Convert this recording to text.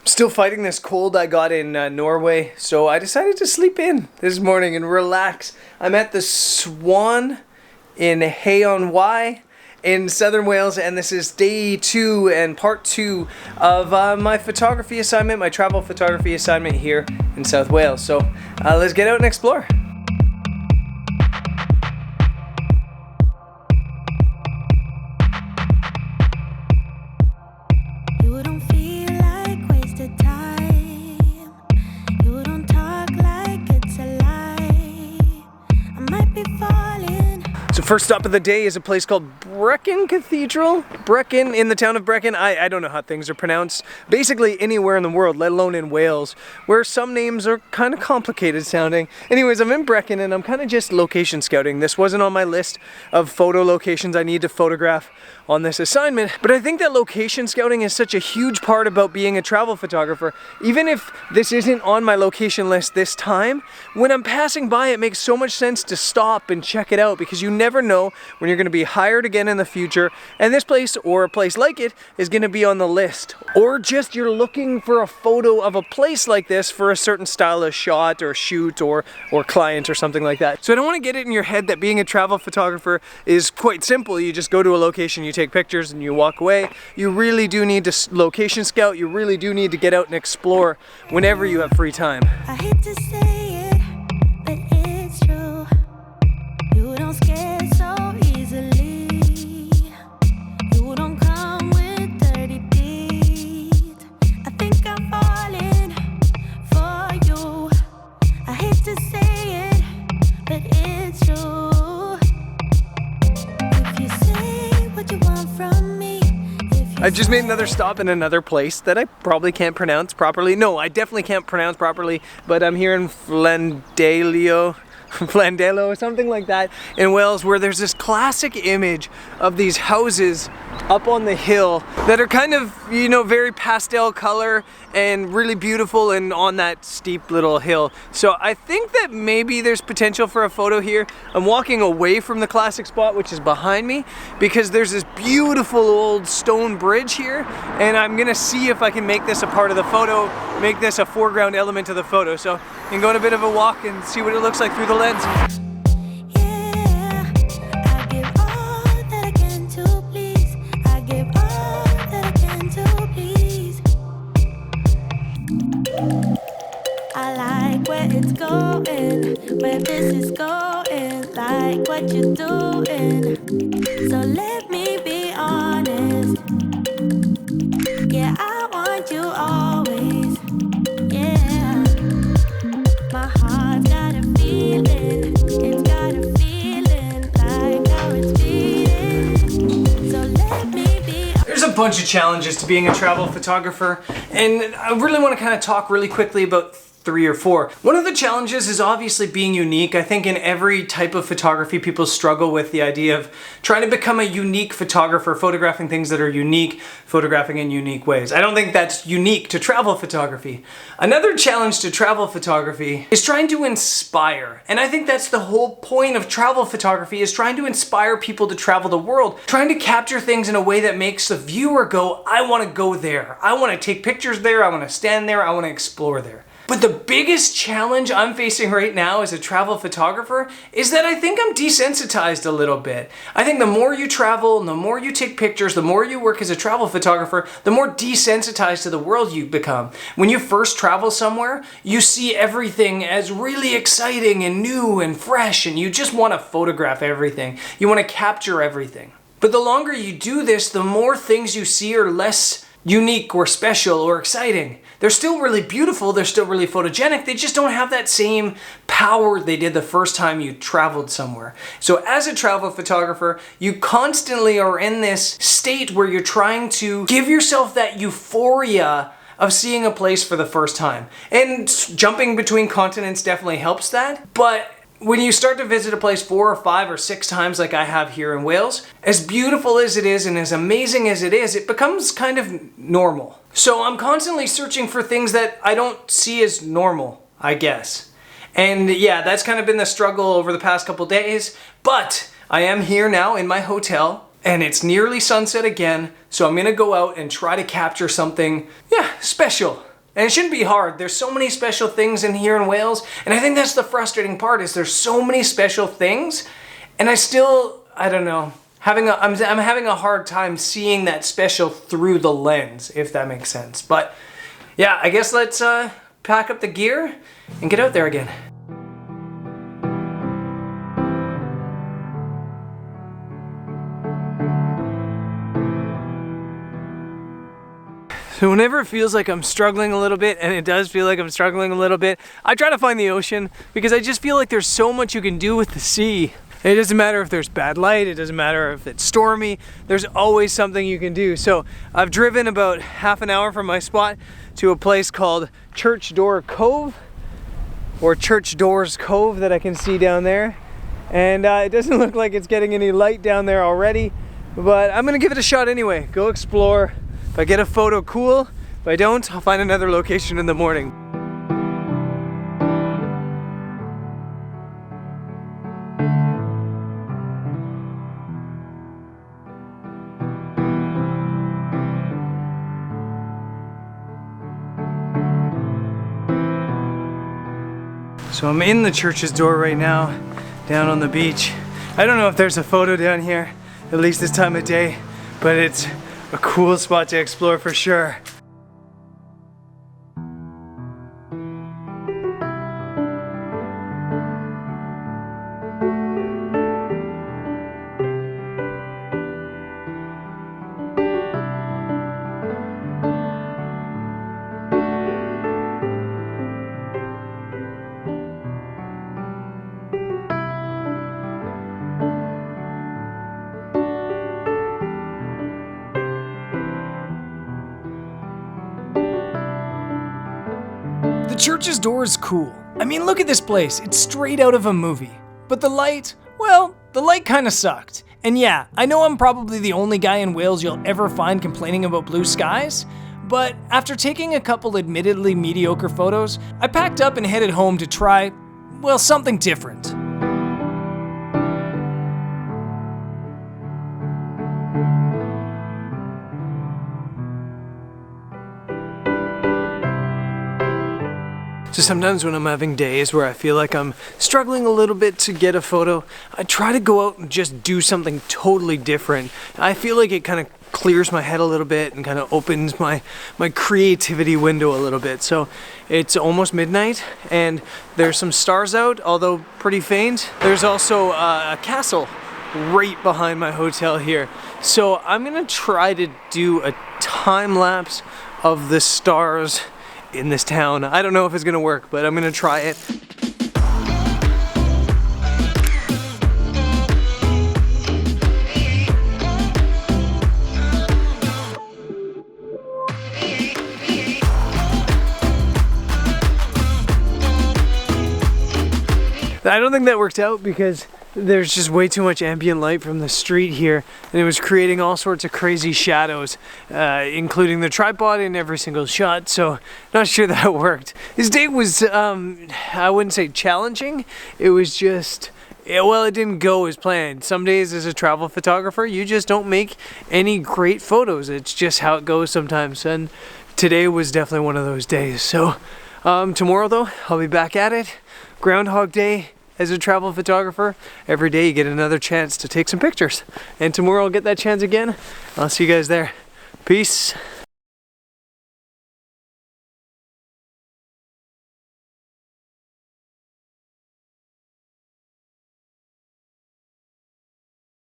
Still fighting this cold I got in Norway, so I decided to sleep in this morning and relax. I'm at the Swan in Hay-on-Wye in southern Wales, and this is day 2 and part 2 of my photography assignment, my travel photography assignment here in South Wales. So let's get out and explore. So first stop of the day is a place called Brecon Cathedral. Brecon, in the town of Brecon. I don't know how things are pronounced. Basically anywhere in the world, let alone in Wales, where some names are kind of complicated sounding. Anyways, I'm in Brecon and I'm kind of just location scouting. This wasn't on my list of photo locations I need to photograph on this assignment, but I think that location scouting is such a huge part about being a travel photographer. Even if this isn't on my location list this time, when I'm passing by, it makes so much sense to stop and check it out, because you never know when you're going to be hired again in the future, and this place or a place like it is going to be on the list. Or just you're looking for a photo of a place like this for a certain style of shot or shoot or client or something like that. So I don't want to get it in your head that being a travel photographer is quite simple. You just go to a location, you take pictures and you walk away. You really do need to location scout. You really do need to get out and explore whenever you have free time. I hate to say it, but it's true. You don't scare so easily. You don't come with dirty deeds. I think I'm falling for you. I hate to say it, but it's true. If you say what you want from me, I've just made another stop in another place that I probably can't pronounce properly. No, I definitely can't pronounce properly, but I'm here in Llandilo, something like that, in Wales, where there's this classic image of these houses up on the hill that are kind of, you know, very pastel color and really beautiful and on that steep little hill. So I think that maybe there's potential for a photo here. I'm walking away from the classic spot, which is behind me, because there's this beautiful old stone bridge here, and I'm gonna see if I can make this a part of the photo, make this a foreground element of the photo. So I can go on a bit of a walk and see what it looks like through the lens. It's going, where this is going, like what you're doing. So let me be honest. Yeah, I want you always. Yeah, my heart's got a feeling. It's got a feeling like how it's feeling. So let me be. There's a bunch of challenges to being a travel photographer, and I really want to kind of talk really quickly about 3 or 4. One of the challenges is obviously being unique. I think in every type of photography, people struggle with the idea of trying to become a unique photographer, photographing things that are unique, photographing in unique ways. I don't think that's unique to travel photography. Another challenge to travel photography is trying to inspire. And I think that's the whole point of travel photography, is trying to inspire people to travel the world, trying to capture things in a way that makes the viewer go, I want to go there. I want to take pictures there. I want to stand there. I want to explore there. But the biggest challenge I'm facing right now as a travel photographer is that I think I'm desensitized a little bit. I think the more you travel and the more you take pictures, the more you work as a travel photographer, the more desensitized to the world you become. When you first travel somewhere, you see everything as really exciting and new and fresh, and you just want to photograph everything. You want to capture everything. But the longer you do this, the more things you see are less unique or special or exciting. They're still really beautiful, they're still really photogenic, they just don't have that same power they did the first time you traveled somewhere. So as a travel photographer, you constantly are in this state where you're trying to give yourself that euphoria of seeing a place for the first time. And jumping between continents definitely helps that, but when you start to visit a place 4 or 5 or 6 times like I have here in Wales, as beautiful as it is and as amazing as it becomes kind of normal. So I'm constantly searching for things that I don't see as normal, I guess. And yeah, that's kind of been the struggle over the past couple days, but I am here now in my hotel and it's nearly sunset again, so I'm gonna go out and try to capture something, special. And it shouldn't be hard. There's so many special things in here in Wales, and I think that's the frustrating part is there's so many special things, and I don't know, I'm having a hard time seeing that special through the lens, if that makes sense. But yeah, I guess let's pack up the gear and get out there again. So whenever it feels like I'm struggling a little bit, and it does feel like I'm struggling a little bit, I try to find the ocean because I just feel like there's so much you can do with the sea. It doesn't matter if there's bad light, it doesn't matter if it's stormy, there's always something you can do. So I've driven about half an hour from my spot to a place called Church Door Cove, or Church Doors Cove that I can see down there. And it doesn't look like it's getting any light down there already, but I'm gonna give it a shot anyway, go explore. If I get a photo, cool. If I don't, I'll find another location in the morning. So I'm in the church's door right now, down on the beach. I don't know if there's a photo down here, at least this time of day, but it's a cool spot to explore for sure. The church's door is cool. I mean, look at this place. It's straight out of a movie. But the light, well, the light kind of sucked. And yeah, I know I'm probably the only guy in Wales you'll ever find complaining about blue skies, but after taking a couple admittedly mediocre photos, I packed up and headed home to try, well, something different. So sometimes when I'm having days where I feel like I'm struggling a little bit to get a photo, I try to go out and just do something totally different. I feel like it kind of clears my head a little bit and kind of opens my creativity window a little bit. So it's almost midnight and there's some stars out, although pretty faint. There's also a castle right behind my hotel here. So I'm gonna try to do a time lapse of the stars in this town. I don't know if it's gonna work, but I'm gonna try it. I don't think that worked out because there's just way too much ambient light from the street here, and it was creating all sorts of crazy shadows, including the tripod in every single shot, so not sure that worked. This day was, I wouldn't say challenging, it was just, well, it didn't go as planned. Some days as a travel photographer, you just don't make any great photos. It's just how it goes sometimes, and today was definitely one of those days. So tomorrow though, I'll be back at it. Groundhog Day. As a travel photographer, every day you get another chance to take some pictures. And tomorrow I'll get that chance again. I'll see you guys there. Peace.